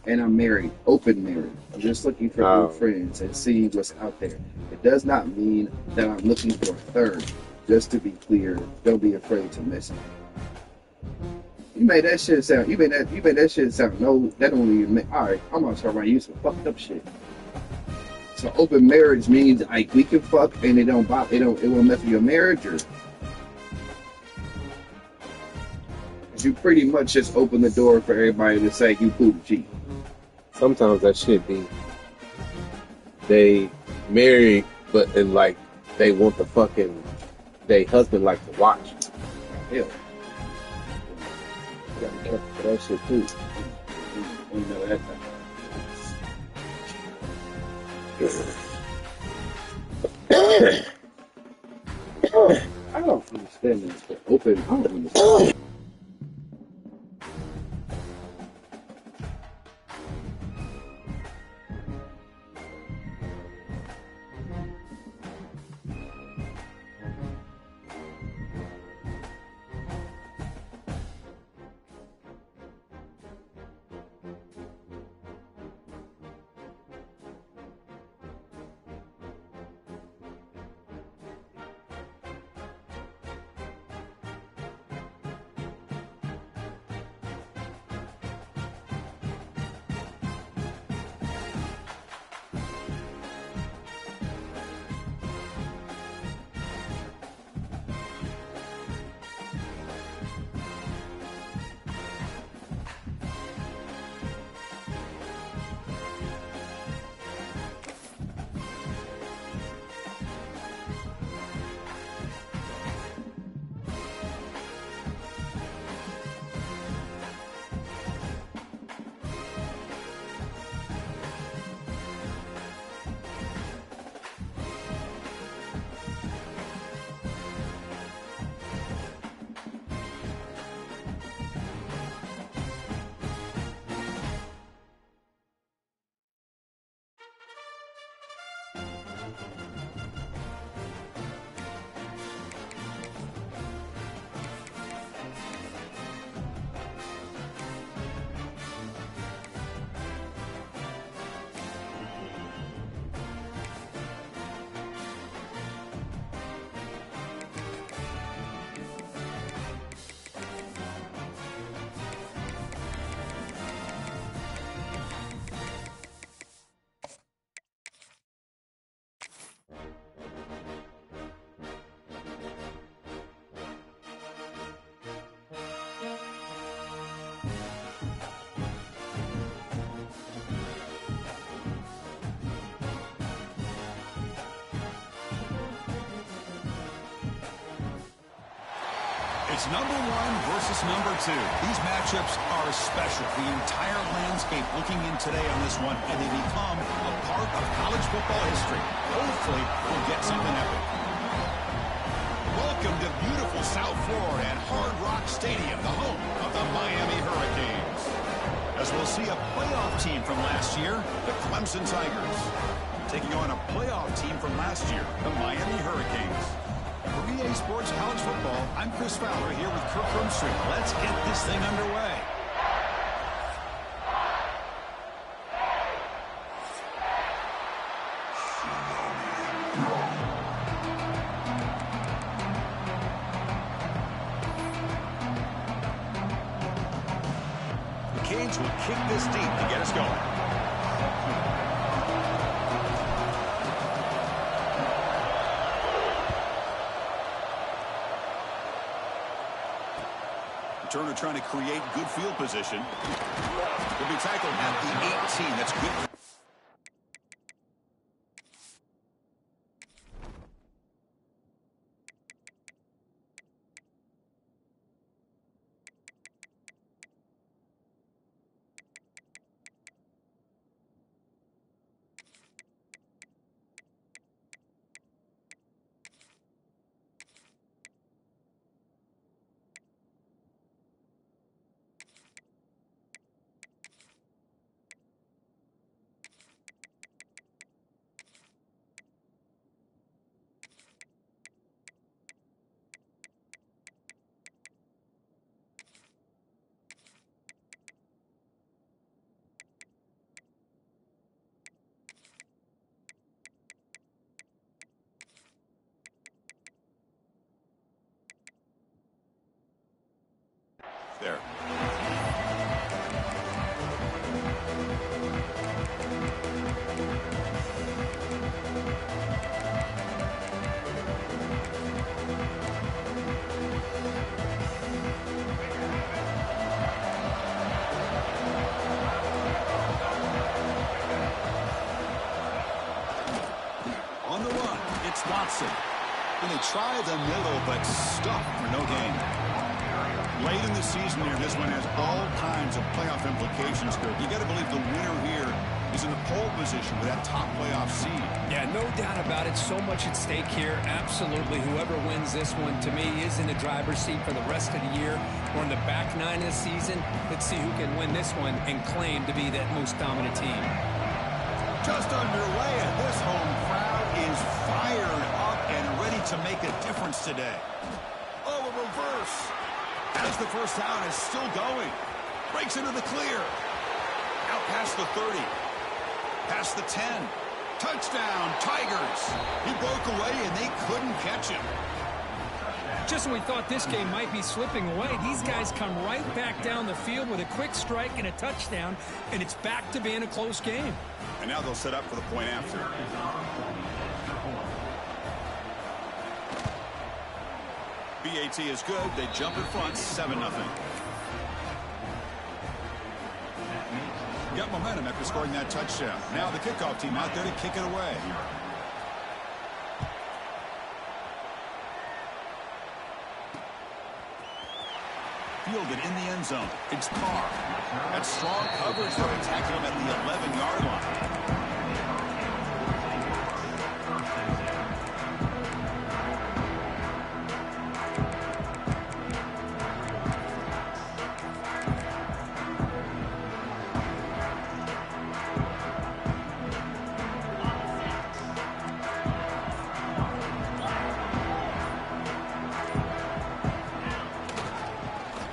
and I'm married, open married. I'm just looking for new friends and seeing what's out there. It does not mean that I'm looking for a third. Just to be clear, don't be afraid to miss it. You made that shit sound. You made that shit sound. No, that don't even make. All right, I'm gonna start writing you some fucked up shit. So open marriage means like we can fuck and it don't bother. It won't mess with your marriage, or you pretty much just open the door for everybody to say you cool to cheat. Sometimes that shit be they married, but then like they want the fucking they husband like to watch. Hell, You gotta be careful for that shit too. you know that. I don't understand this, but open. I don't understand. It's number one versus number two. These matchups are special. The entire landscape looking in today on this one, and they become a part of college football history. Hopefully, we'll get something epic. Welcome to beautiful South Florida at Hard Rock Stadium, the home of the Miami Hurricanes. As we'll see a playoff team from last year, the Clemson Tigers, taking on a playoff team from last year, the Miami Hurricanes. For EA Sports College Football, I'm Chris Fowler here with Kirk Roomstreet. Let's get this thing underway. The Canes will kick this deep to get us going. Turner trying to create good field position. Will be tackled at the 18. That's good. Watson. And they tried the middle, but stuck for no gain. Late in the season here, this one has all kinds of playoff implications, Kirk. You got to believe the winner here is in the pole position with that top playoff seed. Yeah, no doubt about it. So much at stake here. Absolutely. Whoever wins this one, to me, is in the driver's seat for the rest of the year. We're in the back nine of the season. Let's see who can win this one and claim to be that most dominant team. Just underway, and this home crowd is fired up and ready to make a difference today. Oh, a reverse. As the first down is still going. Breaks into the clear. Out past the 30. Past the 10. Touchdown, Tigers. He broke away, and they couldn't catch him. Just when we thought this game might be slipping away, these guys come right back down the field with a quick strike and a touchdown, and it's back to being a close game. And now they'll set up for the point after. BAT is good. They jump in front, 7-0. Got momentum after scoring that touchdown. Now the kickoff team out there to kick it away. Fielded in the end zone. It's Carr. That's strong coverage there, attacking him at the 11-yard line.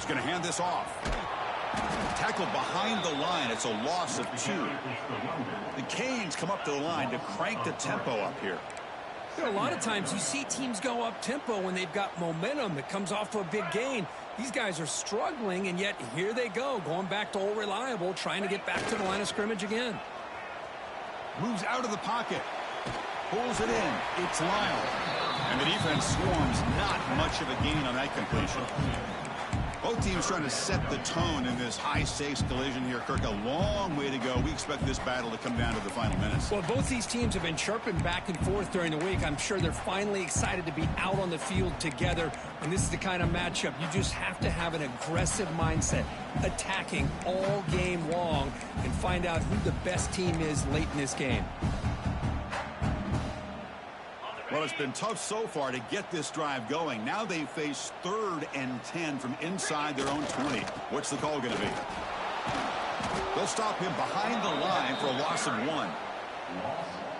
Going to hand this off. Tackled behind the line. It's a loss of 2. The Canes come up to the line to crank the tempo up here. You know, a lot of times you see teams go up tempo when they've got momentum. It comes off for a big gain. These guys are struggling, and yet here they go, going back to old reliable, trying to get back to the line of scrimmage again. Moves out of the pocket. Pulls it in. It's Lyle. And the defense swarms. Not much of a gain on that completion. Both teams trying to set the tone in this high-stakes collision here, Kirk. A long way to go. We expect this battle to come down to the final minutes. Well, both these teams have been chirping back and forth during the week. I'm sure they're finally excited to be out on the field together. And this is the kind of matchup you just have to have an aggressive mindset, attacking all game long, and find out who the best team is late in this game. Well, it's been tough so far to get this drive going. Now they face 3rd and 10 from inside their own 20. What's the call going to be? They'll stop him behind the line for a loss of 1.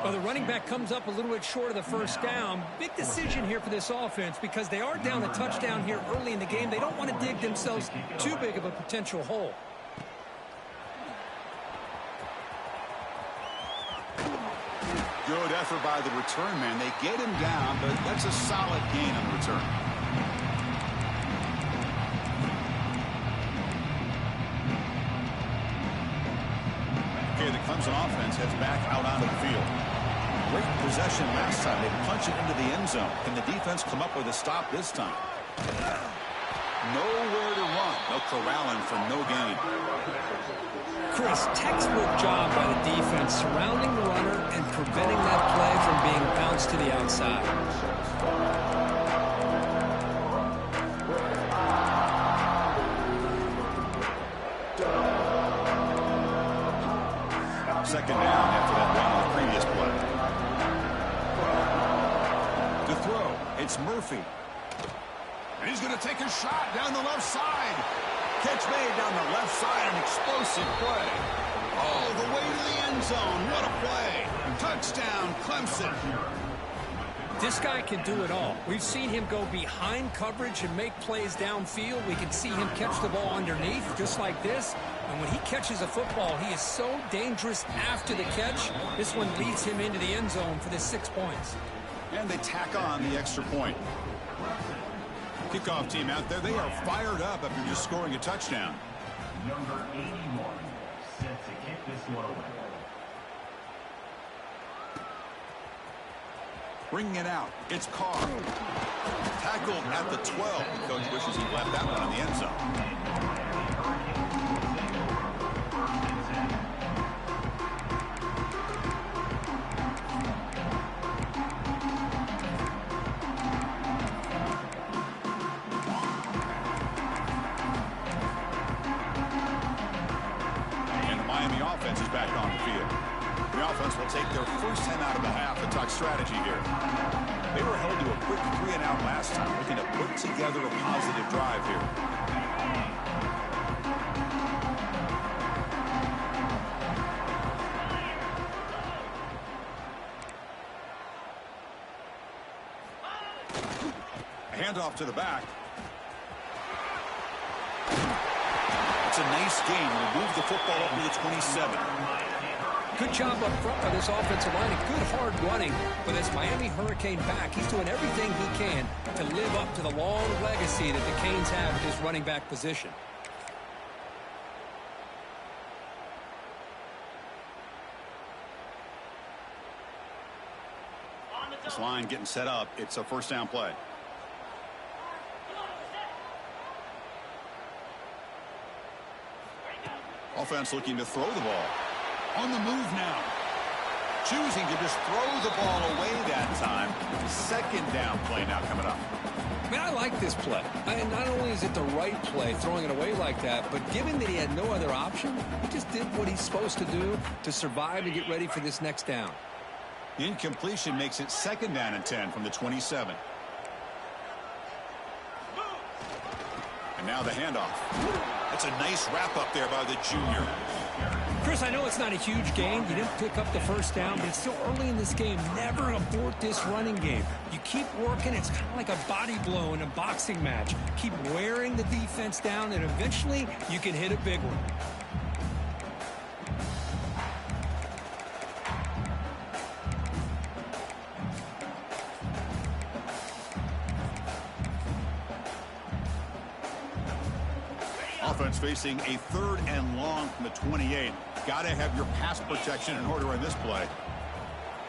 Well, the running back comes up a little bit short of the first down. Big decision here for this offense because they are down a touchdown here early in the game. They don't want to dig themselves too big of a potential hole. Good effort by the return man. They get him down, but that's a solid gain on the return. Okay, the Clemson offense heads back out onto the field. Great possession last time. They punch it into the end zone. Can the defense come up with a stop this time? Nowhere to run. They'll corral him for no gain. Chris, textbook job by the defense surrounding the runner and preventing that play from being bounced to the outside. Second down after that run on the previous play. To throw, it's Murphy. And he's going to take a shot down the left side. Catch made down the left side, an explosive play. Oh, the way to the end zone. What a play. Touchdown, Clemson. This guy can do it all. We've seen him go behind coverage and make plays downfield. We can see him catch the ball underneath, just like this. And when he catches a football, he is so dangerous after the catch. This one leads him into the end zone for the 6 points. And they tack on the extra point. Kickoff team out there, they are fired up after just scoring a touchdown. Number 81, set to kick this one away. Bringing it out, it's Carr. Tackled at the 12. The coach wishes he left that one in the end zone. offense is back on the field. The offense will take their first 10 out of the half and talk strategy here. They were held to a quick 3-and-out last time, looking to put together a positive drive here. A handoff to the back. It's a nice gain. We'll move the football up to the 27. Good job up front by this offensive line and good hard running for this Miami Hurricane back. He's doing everything he can to live up to the long legacy that the Canes have at this running back position. This line getting set up. It's a first down play. Offense looking to throw the ball. On the move now. Choosing to just throw the ball away that time. Second down play now coming up. Man, I like this play. And not only is it the right play, throwing it away like that, but given that he had no other option, he just did what he's supposed to do to survive and get ready for this next down. The incompletion makes it second down and 10 from the 27. And now the handoff. That's a nice wrap up there by the junior. Chris, I know it's not a huge gain. You didn't pick up the first down, but it's still early in this game. Never abort this running game. You keep working. It's kind of like a body blow in a boxing match. Keep wearing the defense down, and eventually you can hit a big one. Offense facing a 3rd and long from the 28. Got to have your pass protection in order in this play.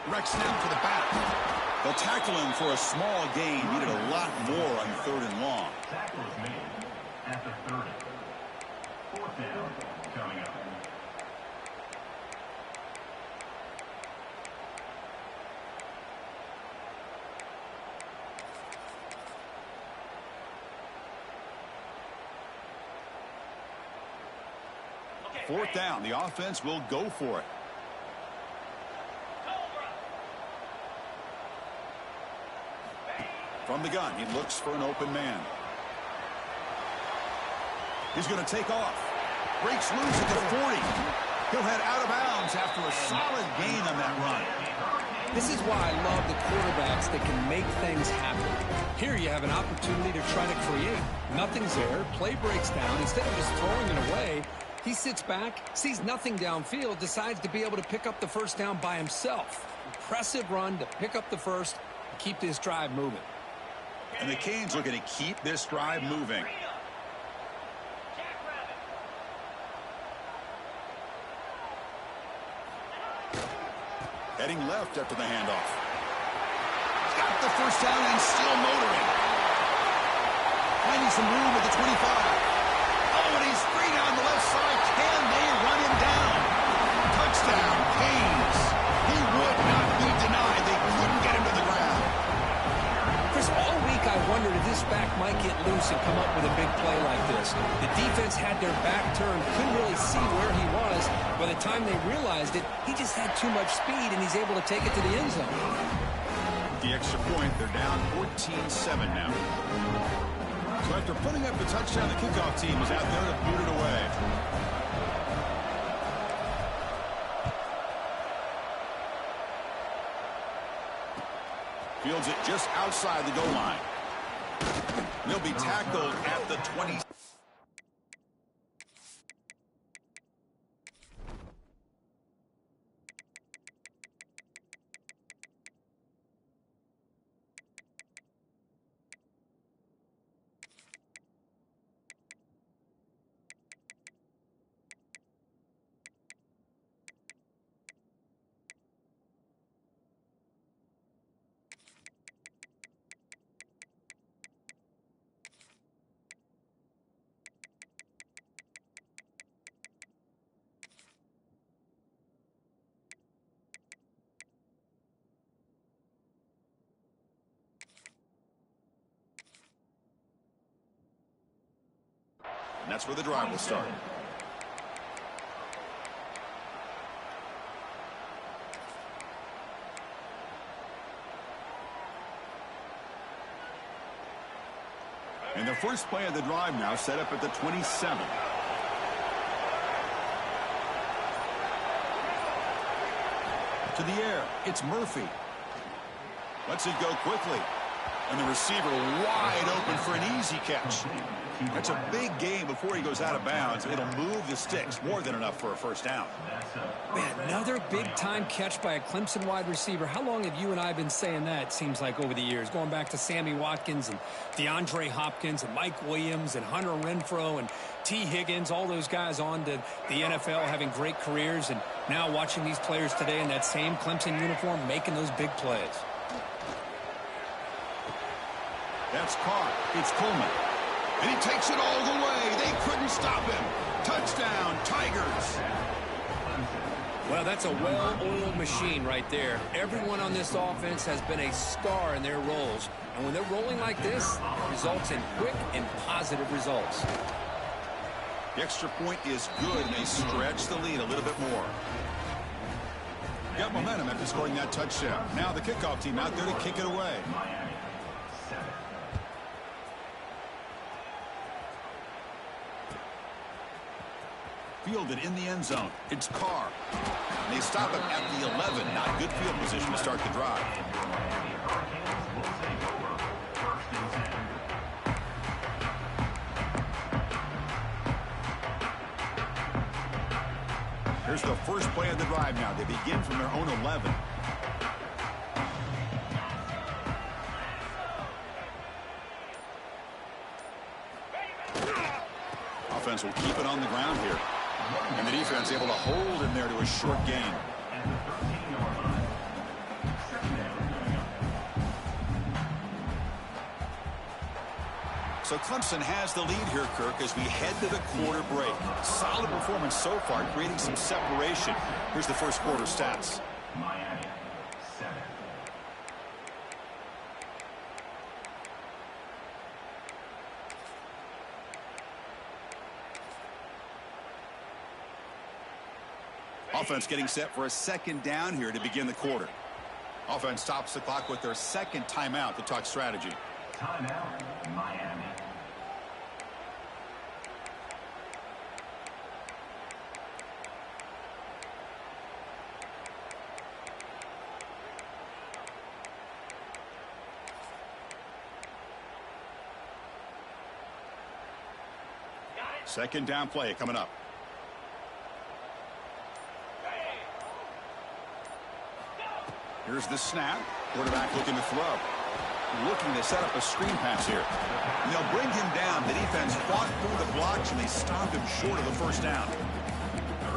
Direct snap to the back. They'll tackle him for a small gain. Needed a lot more on 3rd and long. Tackle is made at the 30. 4th down coming up. Fourth down. The offense will go for it. From the gun, he looks for an open man. He's going to take off. Breaks loose at the 40. He'll head out of bounds after a solid gain on that run. This is why I love the quarterbacks that can make things happen. Here you have an opportunity to try to create. Nothing's there. Play breaks down. Instead of just throwing it away, he sits back, sees nothing downfield, decides to be able to pick up the first down by himself. Impressive run to pick up the first and keep this drive moving. And the Canes are going to keep this drive moving. Heading left after the handoff. Got the first down and still motoring. Finding some room at the 25. Oh, and he's free down the left side. Can they run him down? Touchdown, Canes. He would not be denied. They couldn't get him to the ground. Chris, all week I wondered if this back might get loose and come up with a big play like this. The defense had their back turned, couldn't really see where he was. By the time they realized it, he just had too much speed, and he's able to take it to the end zone. The extra point, they're down 14-7 now. So after putting up the touchdown, the kickoff team is out there to boot it away. Fields it just outside the goal line. He'll be tackled at the 20. And that's where the drive will start. And the first play of the drive now set up at the 27. To the air, it's Murphy. Lets it go quickly. And the receiver wide open for an easy catch. That's a big gain before he goes out of bounds. It'll move the sticks, more than enough for a first down. Man, another big-time catch by a Clemson wide receiver. How long have you and I been saying that, it seems like, over the years? Going back to Sammy Watkins and DeAndre Hopkins and Mike Williams and Hunter Renfrow and T. Higgins, all those guys on to the NFL having great careers. And now watching these players today in that same Clemson uniform making those big plays. That's caught. It's Coleman. And he takes it all the way. They couldn't stop him. Touchdown, Tigers. Well, that's a well-oiled machine right there. Everyone on this offense has been a star in their roles. And when they're rolling like this, it results in quick and positive results. The extra point is good, and they stretch the lead a little bit more. Got momentum after scoring that touchdown. Now the kickoff team out there to kick it away. Fielded in the end zone. It's Carr. And they stop him at the 11. Not good field position to start the drive. Here's the first play of the drive now. They begin from their own 11. Offense will keep it on the ground here. And the defense able to hold him there to a short gain. So Clemson has the lead here, Kirk, as we head to the quarter break. Solid performance so far, creating some separation. Here's the first quarter stats. Miami, 7. Offense getting set for a second down here to begin the quarter. Offense stops the clock with their second timeout to talk strategy. Timeout, Miami. Second down play coming up. Here's the snap. Quarterback looking to throw. Looking to set up a screen pass here. And they'll bring him down. The defense fought through the blocks, and they stopped him short of the first down.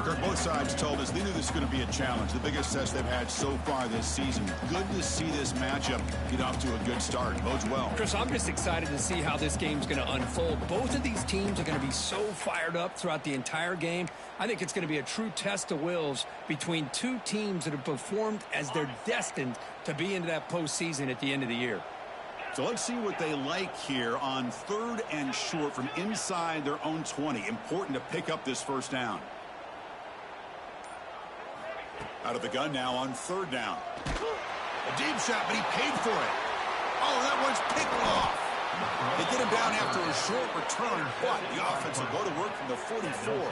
Kirk, both sides told us they knew this was going to be a challenge. The biggest test they've had so far this season. Good to see this matchup get off to a good start. Bodes well. Chris, I'm just excited to see how this game's going to unfold. Both of these teams are going to be so fired up throughout the entire game. I think it's going to be a true test of wills between two teams that have performed as they're destined to be into that postseason at the end of the year. So let's see what they like here on 3rd and short from inside their own 20. Important to pick up this first down. Out of the gun now on 3rd down. A deep shot, but he paid for it. Oh, that one's picked off. They get him down after a short return, but the offense will go to work from the 44.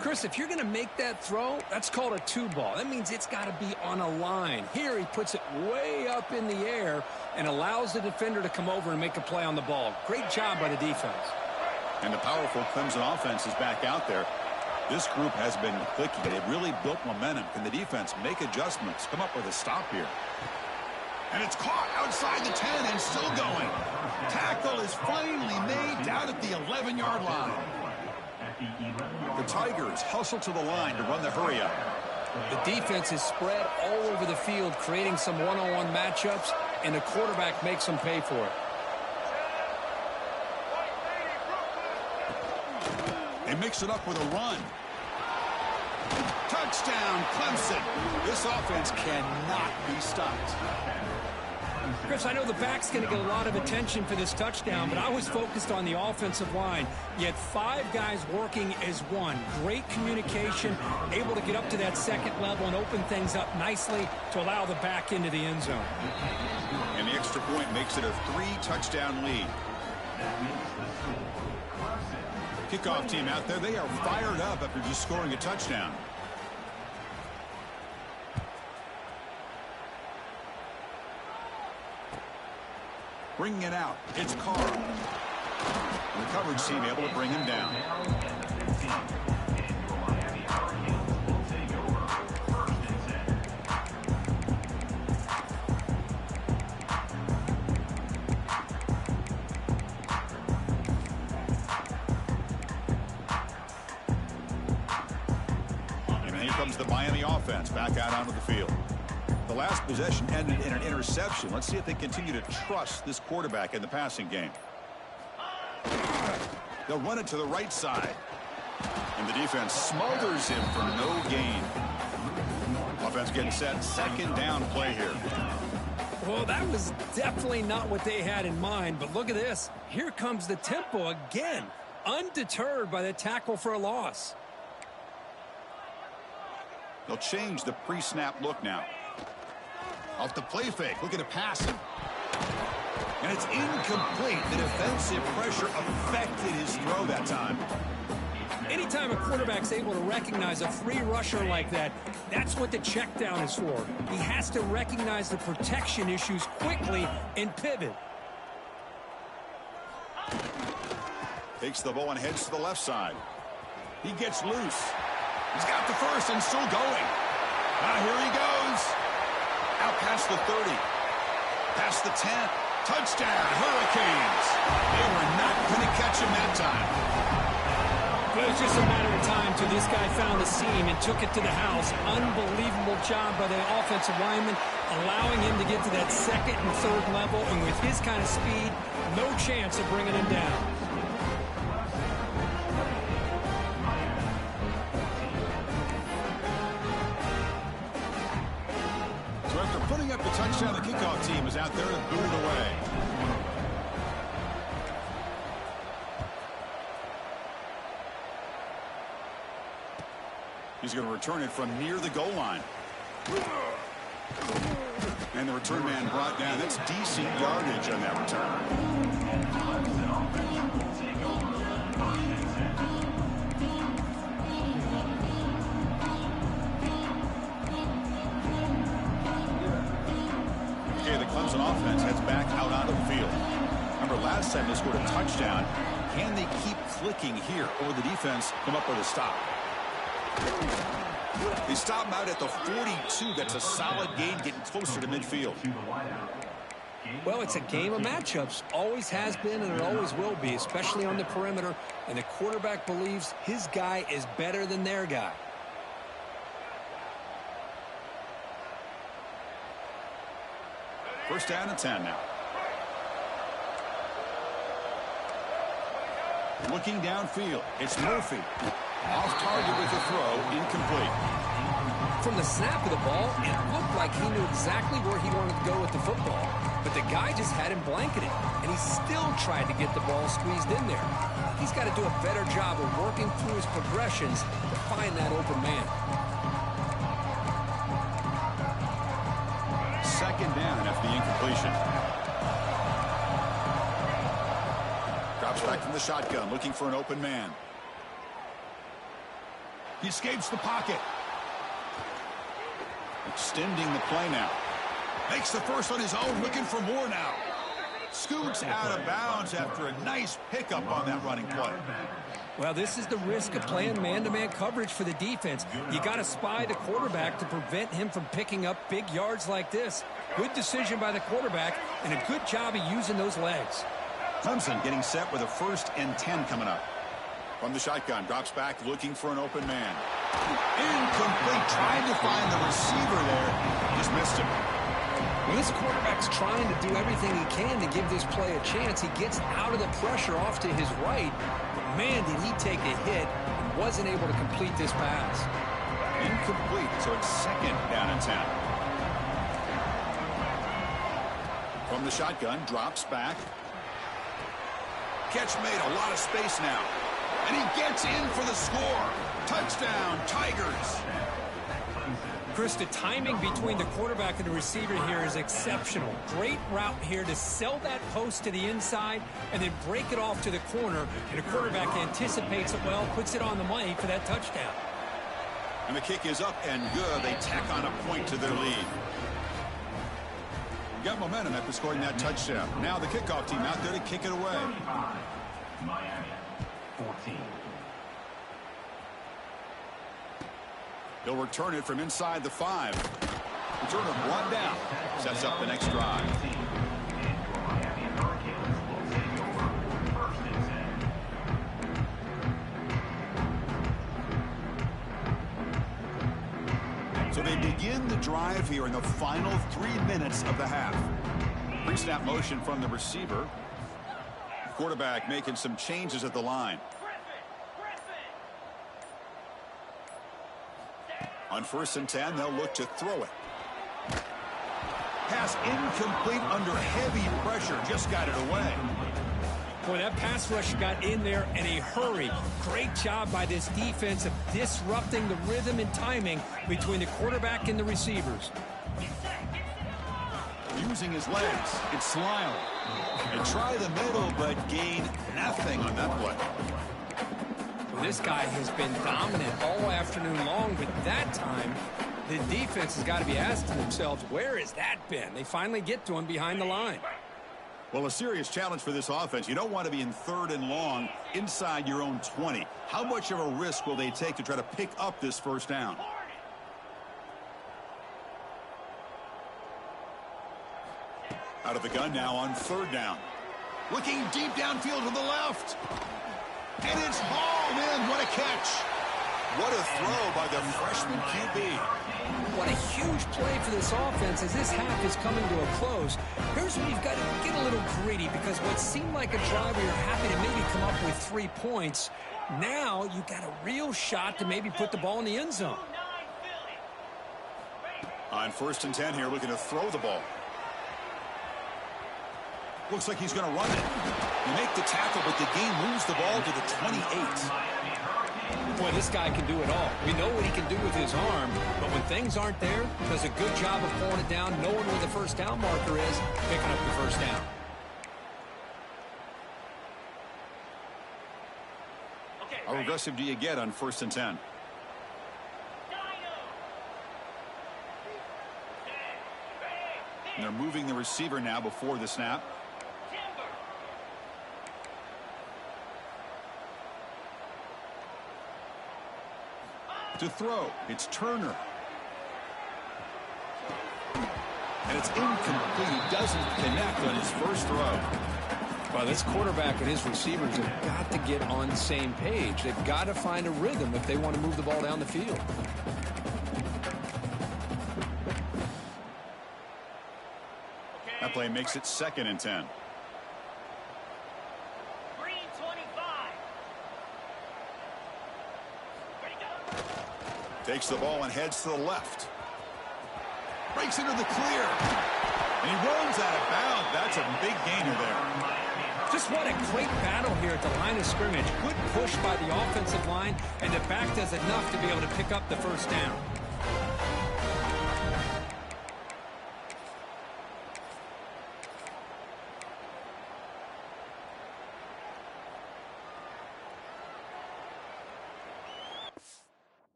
Chris, if you're going to make that throw, that's called a 2-ball. That means it's got to be on a line. Here he puts it way up in the air and allows the defender to come over and make a play on the ball. Great job by the defense. And the powerful Clemson offense is back out there. This group has been clicking. They've really built momentum. Can the defense make adjustments? Come up with a stop here. And it's caught outside the 10 and still going. Tackle is finally made down at the 11-yard line. The Tigers hustle to the line to run the hurry up. The defense is spread all over the field, creating some one-on-one matchups, and the quarterback makes them pay for it. They mix it up with a run. Touchdown, Clemson. This offense cannot be stopped. Chris, I know the back's going to get a lot of attention for this touchdown, but I was focused on the offensive line. You had 5 guys working as one. Great communication, able to get up to that second level and open things up nicely to allow the back into the end zone. And the extra point makes it a 3-touchdown lead. Kickoff team out there, they are fired up after just scoring a touchdown. Bringing it out, it's Carr. And the coverage team able to bring him down. And here comes the Miami offense back out onto the field. The last possession ended in an interception. Let's see if they continue to trust this quarterback in the passing game. They'll run it to the right side. And the defense smothers him for no gain. Offense getting set. Second down play here. Well, that was definitely not what they had in mind, but look at this. Here comes the tempo again, undeterred by the tackle for a loss. They'll change the pre-snap look now. Off the play fake, looking to pass him. And it's incomplete. The defensive pressure affected his throw that time. Anytime a quarterback's able to recognize a free rusher like that, that's what the check down is for. He has to recognize the protection issues quickly and pivot. Takes the ball and heads to the left side. He gets loose. He's got the first and still going. Here he goes. Out past the 30. Past the 10. Touchdown, Hurricanes. They were not going to catch him that time. It was just a matter of time till this guy found the seam and took it to the house. Unbelievable job by the offensive lineman, allowing him to get to that second and third level. And with his kind of speed, no chance of bringing him down. So after putting up the touchdown, the kickoff team is out there and booted away. He's going to return it from near the goal line. And the return man brought down. That's decent yardage on that return. Okay, the Clemson offense heads back out onto the field. Remember, last time they scored a touchdown. Can they keep clicking here, or the defense come up with a stop? They stop him out at the 42. That's a solid gain, getting closer to midfield. Well, it's a game of matchups. Always has been and it always will be, especially on the perimeter. And the quarterback believes his guy is better than their guy. First down and 10 now. Looking downfield, it's Murphy. Off target with a throw, incomplete. From the snap of the ball, it looked like he knew exactly where he wanted to go with the football. But the guy just had him blanketed, and he still tried to get the ball squeezed in there. He's got to do a better job of working through his progressions to find that open man. Second down after the incompletion. Drops back from the shotgun, looking for an open man. He escapes the pocket. Extending the play now. Makes the first on his own, looking for more now. Scoots out of bounds after a nice pickup on that running play. Well, this is the risk of playing man-to-man coverage for the defense. You got to spy the quarterback to prevent him from picking up big yards like this. Good decision by the quarterback and a good job of using those legs. Clemson getting set with a 1st and 10 coming up. From the shotgun, drops back, looking for an open man. Incomplete, trying to find the receiver there. Just missed him. When this quarterback's trying to do everything he can to give this play a chance, he gets out of the pressure off to his right. But man, did he take a hit and wasn't able to complete this pass. Incomplete, so it's second down and 10. From the shotgun, drops back. Catch made, a lot of space now. And he gets in for the score. Touchdown, Tigers. Chris, the timing between the quarterback and the receiver here is exceptional. Great route here to sell that post to the inside and then break it off to the corner. And the quarterback anticipates it well, puts it on the money for that touchdown. And the kick is up and good. They tack on a point to their lead. Got momentum after scoring that touchdown. Now the kickoff team out there to kick it away. Miami, 14. He'll return it from inside the 5. Returner brought down. Sets up the next drive. So they begin the drive here in the final 3 minutes of the half. Pre-snap motion from the receiver. Quarterback making some changes at the line. On 1st and 10, they'll look to throw it. Pass incomplete under heavy pressure. Just got it away. Boy, that pass rush got in there in a hurry. Great job by this defense of disrupting the rhythm and timing between the quarterback and the receivers. Using his legs. It's Lyle. And try the middle, but gain nothing on that play. Well, this guy has been dominant all afternoon long, but that time, the defense has got to be asking themselves, where has that been? They finally get to him behind the line. Well, a serious challenge for this offense. You don't want to be in 3rd and long inside your own 20. How much of a risk will they take to try to pick up this 1st down? Out of the gun now on 3rd down. Looking deep downfield to the left. And it's hauled in. What a catch. What a throw by the freshman QB. What a huge play for this offense as this half is coming to a close. Here's where you've got to get a little greedy, because what seemed like a drive where you're happy to maybe come up with 3 points, now you've got a real shot to maybe put the ball in the end zone. On 1st and 10 here, looking to throw the ball. Looks like he's going to run it. You make the tackle, but the game moves the ball to the 28. Boy, this guy can do it all. We know what he can do with his arm, but when things aren't there, does a good job of pulling it down, knowing where the 1st down marker is, picking up the 1st down. How aggressive do you get on 1st and 10? And they're moving the receiver now before the snap. To throw, it's Turner. And it's incomplete. He doesn't connect on his 1st throw. Well, this quarterback and his receivers have got to get on the same page. They've got to find a rhythm if they want to move the ball down the field. That play makes it 2nd and 10. Takes the ball and heads to the left. Breaks into the clear. And he runs out of bounds. That's a big gainer there. Just what a great battle here at the line of scrimmage. Good push by the offensive line, and the back does enough to be able to pick up the 1st down.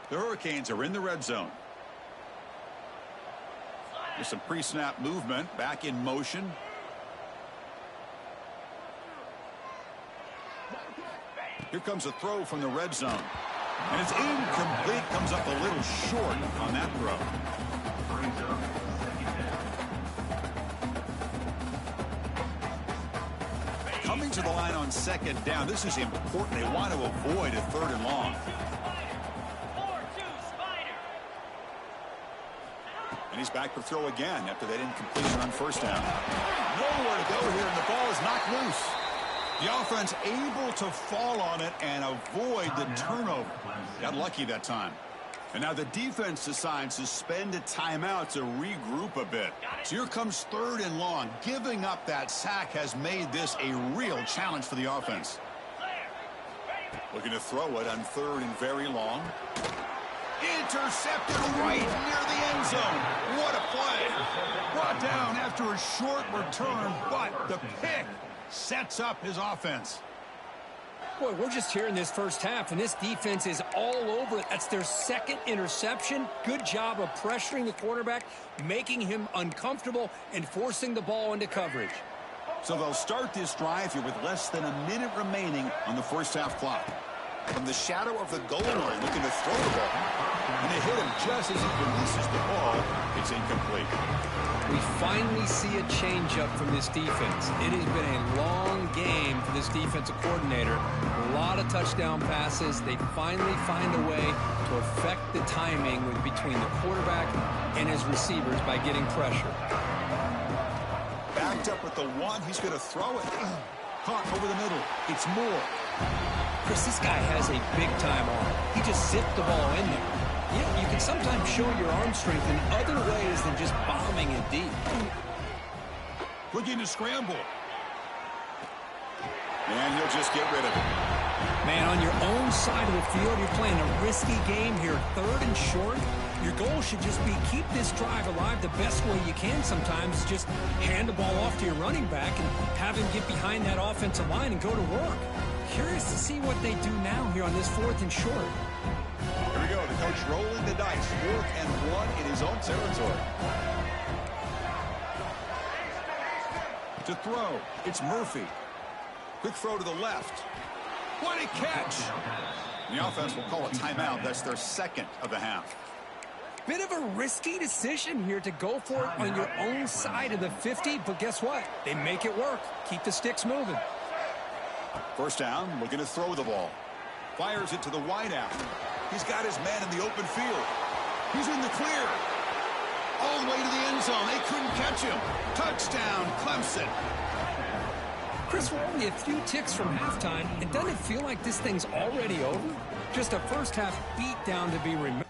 The Hurricanes are in the red zone. There's some pre-snap movement, back in motion. Here comes a throw from the red zone. And it's incomplete, comes up a little short on that throw. Coming to the line on 2nd down. This is important. They want to avoid a 3rd and long. And he's back to throw again after that incompletion on 1st down. Nowhere to go here, and the ball is knocked loose. The offense able to fall on it and avoid the turnover. Got lucky that time. And now the defense decides to spend a timeout to regroup a bit. So here comes 3rd and long. Giving up that sack has made this a real challenge for the offense. Looking to throw it on 3rd and very long. Intercepted right near the end zone. What a play. Brought down after a short return, but the pick sets up his offense. Boy, we're just here in this first half, and this defense is all over it. That's their 2nd interception. Good job of pressuring the quarterback, making him uncomfortable, and forcing the ball into coverage. So they'll start this drive here with less than a minute remaining on the first half clock. From the shadow of the goal line, looking to throw the ball. And they hit him just as he releases the ball. It's incomplete. We finally see a change-up from this defense. It has been a long game for this defensive coordinator. A lot of touchdown passes. They finally find a way to affect the timing between the quarterback and his receivers by getting pressure. Backed up at the 1. He's going to throw it. Caught over the middle. It's Moore. Chris, this guy has a big-time arm. He just zipped the ball in there. You know, you can sometimes show your arm strength in other ways than just bombing it deep. Looking to scramble. And he'll just get rid of it. Man, on your own side of the field, you're playing a risky game here. 3rd and short. Your goal should just be keep this drive alive the best way you can sometimes. Just hand the ball off to your running back and have him get behind that offensive line and go to work. Curious to see what they do now here on this 4th and short. Here we go. The coach rolling the dice. 4th and 1 in his own territory. To throw. It's Murphy. Quick throw to the left. What a catch! The offense will call a timeout. That's their 2nd of the half. Bit of a risky decision here to go for it on your own side of the 50, but guess what? They make it work. Keep the sticks moving. First down, looking to throw the ball. Fires it to the wideout. He's got his man in the open field. He's in the clear. All the way to the end zone. They couldn't catch him. Touchdown, Clemson. Chris, we're only a few ticks from halftime, and doesn't it feel like this thing's already over? Just a first half beat down to be remembered.